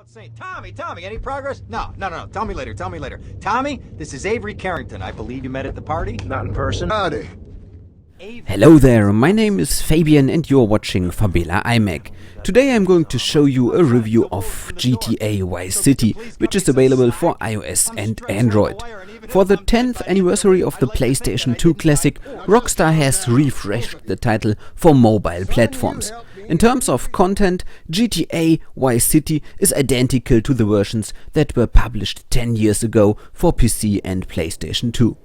Saying, Tommy, any progress? No. Tell me later. Tommy, this is Avery Carrington. I believe you met at the party? Not in person. Howdy. Hello there, my name is Fabian and you're watching Fabela iMag. Today I'm going to show you a review of GTA Vice City, which is available for iOS and Android. For the 10th anniversary of the PlayStation 2 Classic, Rockstar has refreshed the title for mobile platforms. In terms of content, GTA Vice City is identical to the versions that were published 10 years ago for PC and PlayStation 2.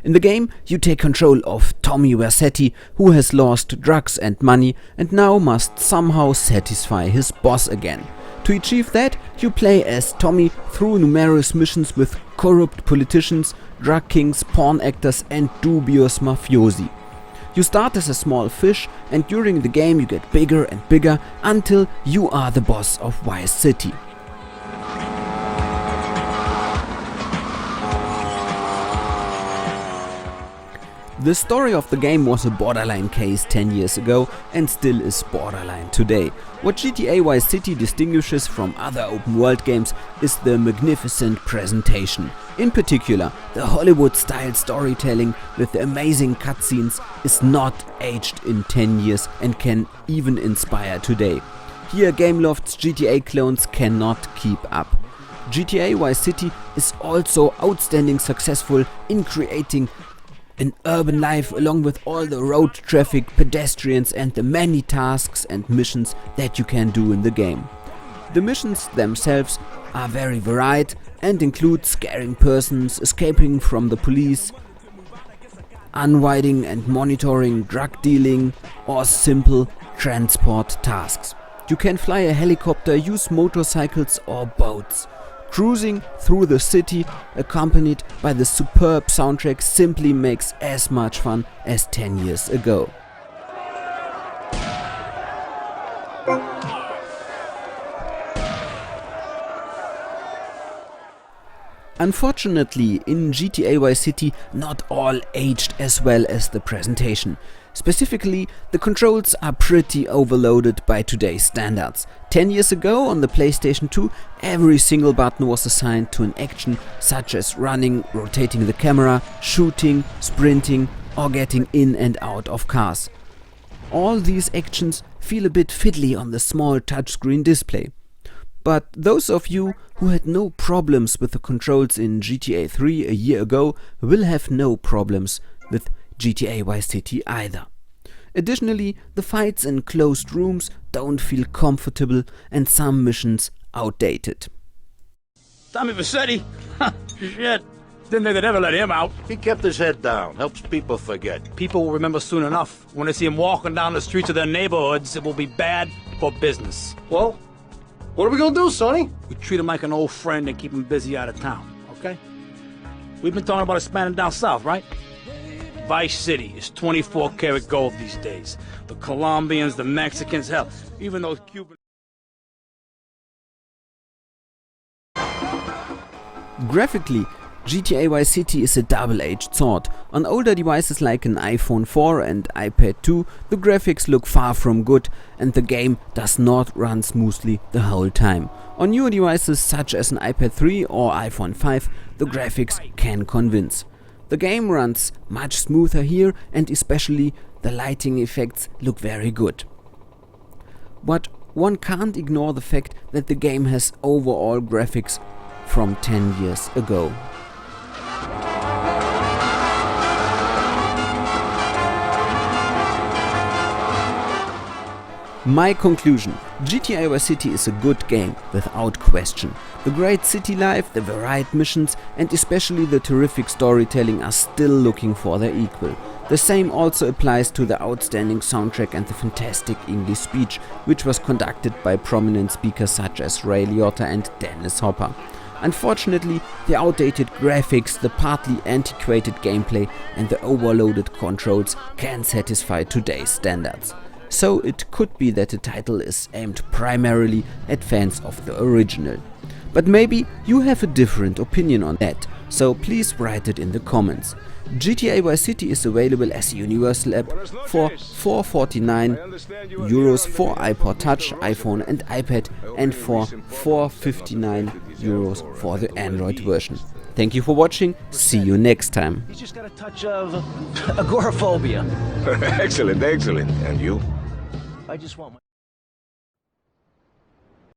In the game, you take control of Tommy Vercetty, who has lost drugs and money and now must somehow satisfy his boss again. To achieve that, you play as Tommy through numerous missions with corrupt politicians, drug kings, porn actors and dubious mafiosi. You start as a small fish and during the game you get bigger and bigger until you are the boss of Vice City. The story of the game was a borderline case 10 years ago and still is borderline today. What GTA Vice City distinguishes from other open world games is the magnificent presentation. In particular, the Hollywood-style storytelling with the amazing cutscenes is not aged in 10 years and can even inspire today. Here Gameloft's GTA clones cannot keep up. GTA Vice City is also outstanding successful in creating an urban life along with all the road traffic, pedestrians and the many tasks and missions that you can do in the game. The missions themselves are very varied and include scaring persons, escaping from the police, unwinding and monitoring drug dealing or simple transport tasks. You can fly a helicopter, use motorcycles or boats. Cruising through the city, accompanied by the superb soundtrack, simply makes as much fun as 10 years ago. Unfortunately, in GTA Vice City, not all aged as well as the presentation. Specifically, the controls are pretty overloaded by today's standards. 10 years ago on the PlayStation 2, every single button was assigned to an action such as running, rotating the camera, shooting, sprinting or getting in and out of cars. All these actions feel a bit fiddly on the small touchscreen display. But those of you who had no problems with the controls in GTA 3 a year ago will have no problems with GTA Vice City either. Additionally, the fights in closed rooms don't feel comfortable and some missions outdated. Tommy Vercetty? Shit. Didn't think they'd ever let him out. He kept his head down. Helps people forget. People will remember soon enough. When they see him walking down the streets of their neighborhoods, it will be bad for business. Well, what are we gonna do, Sonny? We treat him like an old friend and keep him busy out of town, okay? We've been talking about expanding down south, right? Vice City is 24 karat gold these days. The Colombians, the Mexicans, hell, even those Cubans. Graphically, GTA Vice City is a double-edged sword. On older devices like an iPhone 4 and iPad 2, the graphics look far from good and the game does not run smoothly the whole time. On newer devices such as an iPad 3 or iPhone 5, the graphics can convince. The game runs much smoother here and especially the lighting effects look very good. But one can't ignore the fact that the game has overall graphics from 10 years ago. My conclusion: GTA Vice City is a good game, without question. The great city life, the varied missions and especially the terrific storytelling are still looking for their equal. The same also applies to the outstanding soundtrack and the fantastic English speech, which was conducted by prominent speakers such as Ray Liotta and Dennis Hopper. Unfortunately, the outdated graphics, the partly antiquated gameplay and the overloaded controls can't satisfy today's standards. So it could be that the title is aimed primarily at fans of the original. But maybe you have a different opinion on that, so please write it in the comments. GTA Vice City is available as a universal app for €4.49 for iPod Touch, iPhone and iPad, and for €4.59 for the Android version. Thank you for watching, see you next time. He's just got a touch of agoraphobia. Excellent, excellent. And you? I just want my...